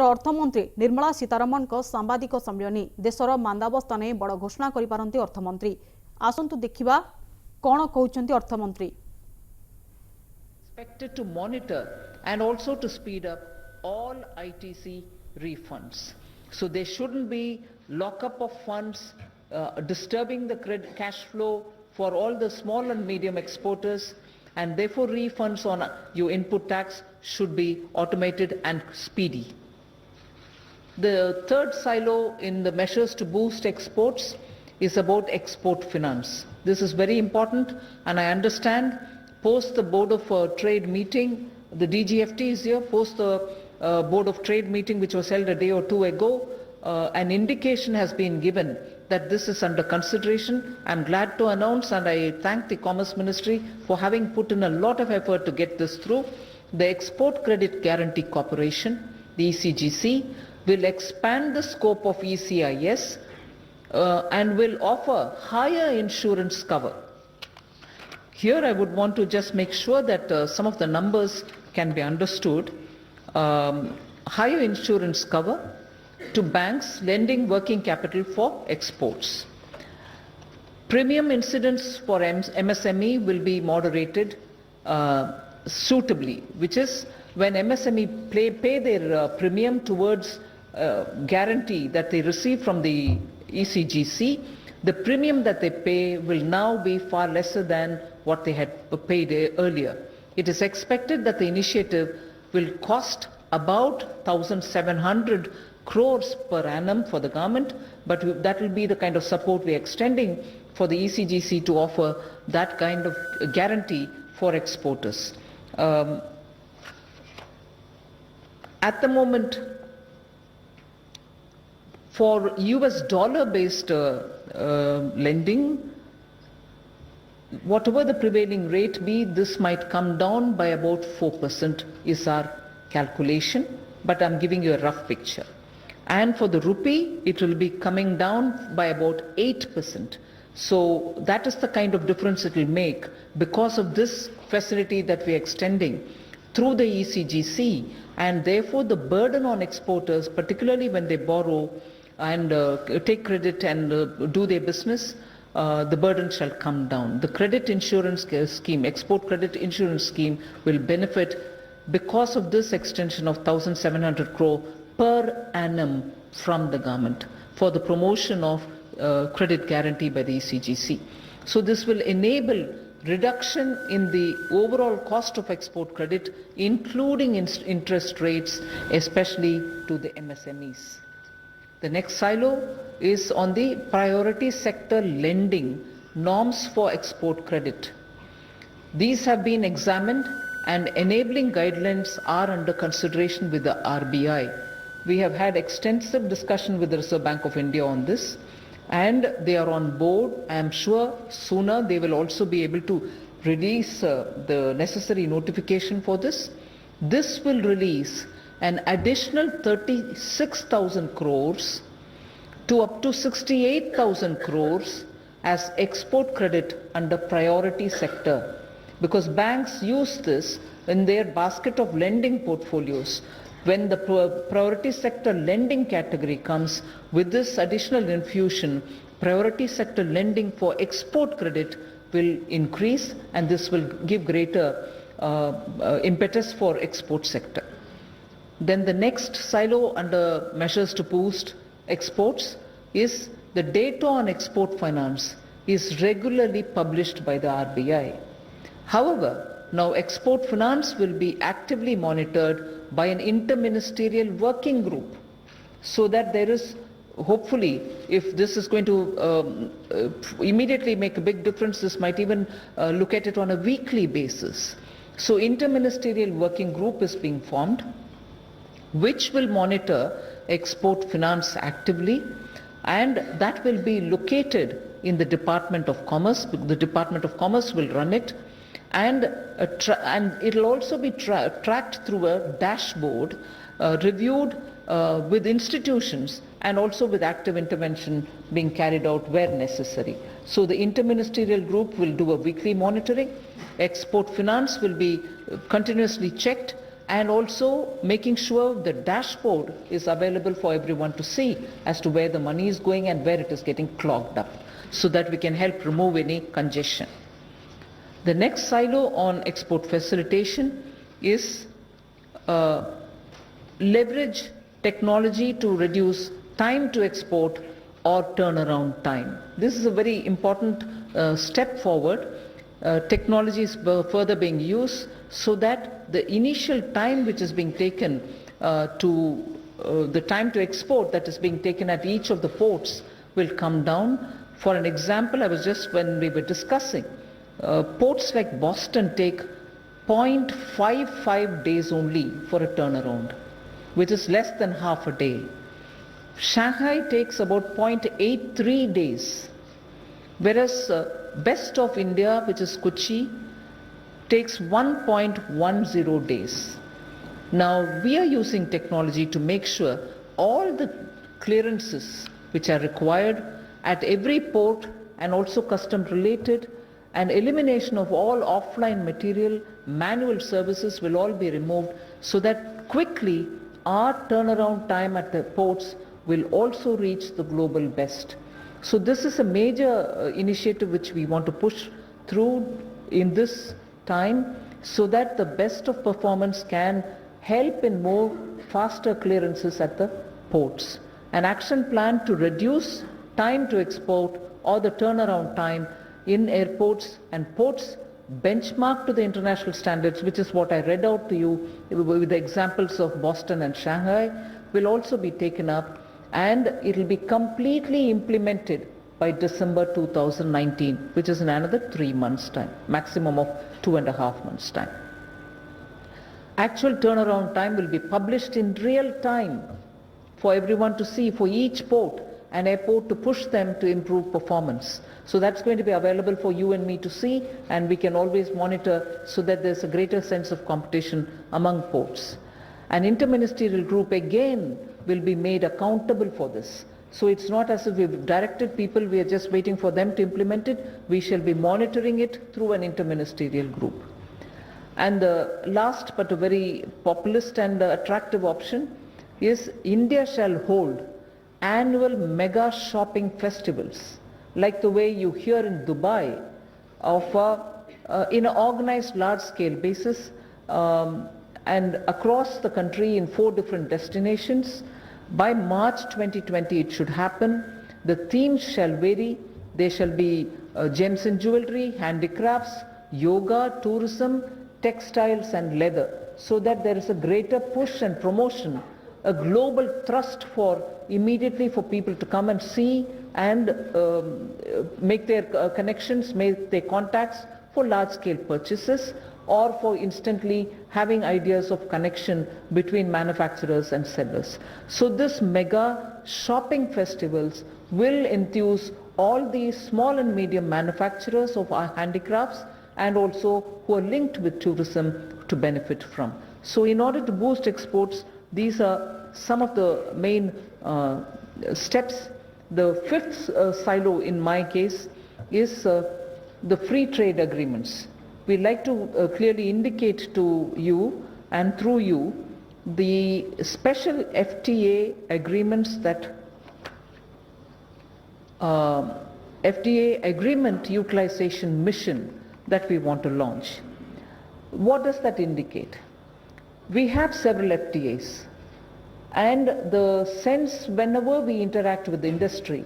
अर्थमंत्री निर्मला सीतारमण को सांबादिक सम्मेलन देशर मांदावस्था नहीं बड़ घोषणा करिपारंती अर्थमंत्री। आसंतु देखिबा कोन कहउचंती अर्थमंत्री। Expected to monitor and also to speed up all ITC refunds. So there shouldn't be lockup of funds disturbing the cash flow for all the small and medium exporters, and therefore refunds on your input tax should be automated and speedy. The third silo in the measures to boost exports is about export finance. This is very important, and I understand post the Board of Trade meeting, the DGFT is here, post the Board of Trade meeting which was held a day or two ago, an indication has been given that this is under consideration. I'm glad to announce, and I thank the Commerce Ministry for having put in a lot of effort to get this through. The Export Credit Guarantee Corporation, the ECGC, will expand the scope of ECIS and will offer higher insurance cover. Here I would want to just make sure that some of the numbers can be understood. Higher insurance cover to banks lending working capital for exports. Premium incidence for MSME will be moderated suitably, which is when MSME pay their premium towards guarantee that they receive from the ECGC, the premium that they pay will now be far lesser than what they had paid earlier. It is expected that the initiative will cost about 1,700 crores per annum for the government, but that will be the kind of support we are extending for the ECGC to offer that kind of guarantee for exporters. At the moment, for US dollar-based lending, whatever the prevailing rate be, this might come down by about 4% is our calculation, but I'm giving you a rough picture. And for the rupee, it will be coming down by about 8%. So that is the kind of difference it will make because of this facility that we are extending through the ECGC, and therefore the burden on exporters, particularly when they borrow and take credit and do their business, the burden shall come down. The credit insurance scheme, export credit insurance scheme, will benefit because of this extension of 1,700 crore per annum from the government for the promotion of credit guarantee by the ECGC. So this will enable reduction in the overall cost of export credit, including interest rates, especially to the MSMEs. The next silo is on the priority sector lending norms for export credit. These have been examined and enabling guidelines are under consideration with the RBI. We have had extensive discussion with the Reserve Bank of India on this, and they are on board. I am sure sooner they will also be able to release the necessary notification for this. This will release an additional 36,000 crores to up to 68,000 crores as export credit under priority sector, because banks use this in their basket of lending portfolios. When the priority sector lending category comes with this additional infusion, priority sector lending for export credit will increase, and this will give greater impetus for export sector. Then the next silo under measures to boost exports is the data on export finance is regularly published by the RBI. However, now export finance will be actively monitored by an interministerial working group, so that there is, hopefully, if this is going to immediately make a big difference, this might even look at it on a weekly basis. So interministerial working group is being formed, which will monitor export finance actively, and that will be located in the Department of Commerce. The Department of Commerce will run it, and it will also be tracked through a dashboard, reviewed with institutions, and also with active intervention being carried out where necessary. So the interministerial group will do a weekly monitoring. Export finance will be continuously checked, and also making sure the dashboard is available for everyone to see as to where the money is going and where it is getting clogged up, so that we can help remove any congestion. The next silo on export facilitation is leverage technology to reduce time to export or turnaround time. This is a very important step forward. Technology is further being used so that the initial time which is being taken the time to export that is being taken at each of the ports will come down. For an example, when we were discussing, ports like Boston take 0.55 days only for a turnaround, which is less than half a day. Shanghai takes about 0.83 days, whereas best of India, which is Kochi, takes 1.10 days. Now, we are using technology to make sure all the clearances which are required at every port and also custom related, and elimination of all offline material, manual services will all be removed, so that quickly our turnaround time at the ports will also reach the global best. So this is a major initiative which we want to push through in this time, so that the best of performance can help in more faster clearances at the ports. An action plan to reduce time to export or the turnaround time in airports and ports benchmarked to the international standards, which is what I read out to you with the examples of Boston and Shanghai, will also be taken up, and it will be completely implemented by December 2019, which is in another 3 months' time, maximum of 2.5 months' time. Actual turnaround time will be published in real time for everyone to see, for each port and airport, to push them to improve performance. So that's going to be available for you and me to see, and we can always monitor so that there's a greater sense of competition among ports. An interministerial group again will be made accountable for this. So it's not as if we've directed people, we are just waiting for them to implement it. We shall be monitoring it through an interministerial group. And the last but a very populist and attractive option is India shall hold annual mega shopping festivals, like the way you hear in Dubai, in an organized large-scale basis, and across the country in 4 different destinations. By March 2020 it should happen. The themes shall vary. They shall be gems and jewelry, handicrafts, yoga, tourism, textiles and leather, so that there is a greater push and promotion, a global thrust immediately for people to come and see and make their connections, make their contacts for large-scale purchases, or for instantly having ideas of connection between manufacturers and sellers. So this mega shopping festivals will enthuse all these small and medium manufacturers of our handicrafts, and also who are linked with tourism to benefit from. So in order to boost exports, these are some of the main steps. The 5th silo in my case is the free trade agreements. We'd like to clearly indicate to you and through you the special FTA agreements that FTA agreement utilization mission that we want to launch. What does that indicate? We have several FTAs, and the sense whenever we interact with the industry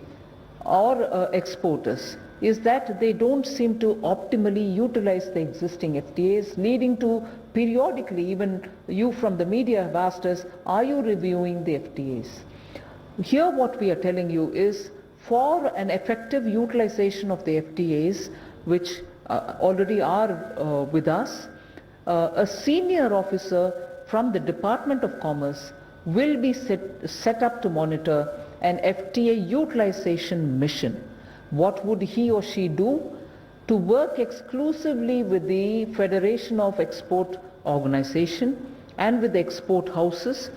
or exporters is that they don't seem to optimally utilize the existing FTAs, leading to periodically, even you from the media have asked us, are you reviewing the FTAs? Here what we are telling you is, for an effective utilization of the FTAs, which already are with us, a senior officer from the Department of Commerce will be set up to monitor an FTA utilization mission. What would he or she do? To work exclusively with the Federation of Export Organization and with the export houses.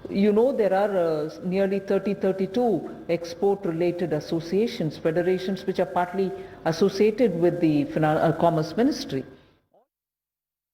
You know, there are nearly 32 export-related associations, federations which are partly associated with the Commerce Ministry.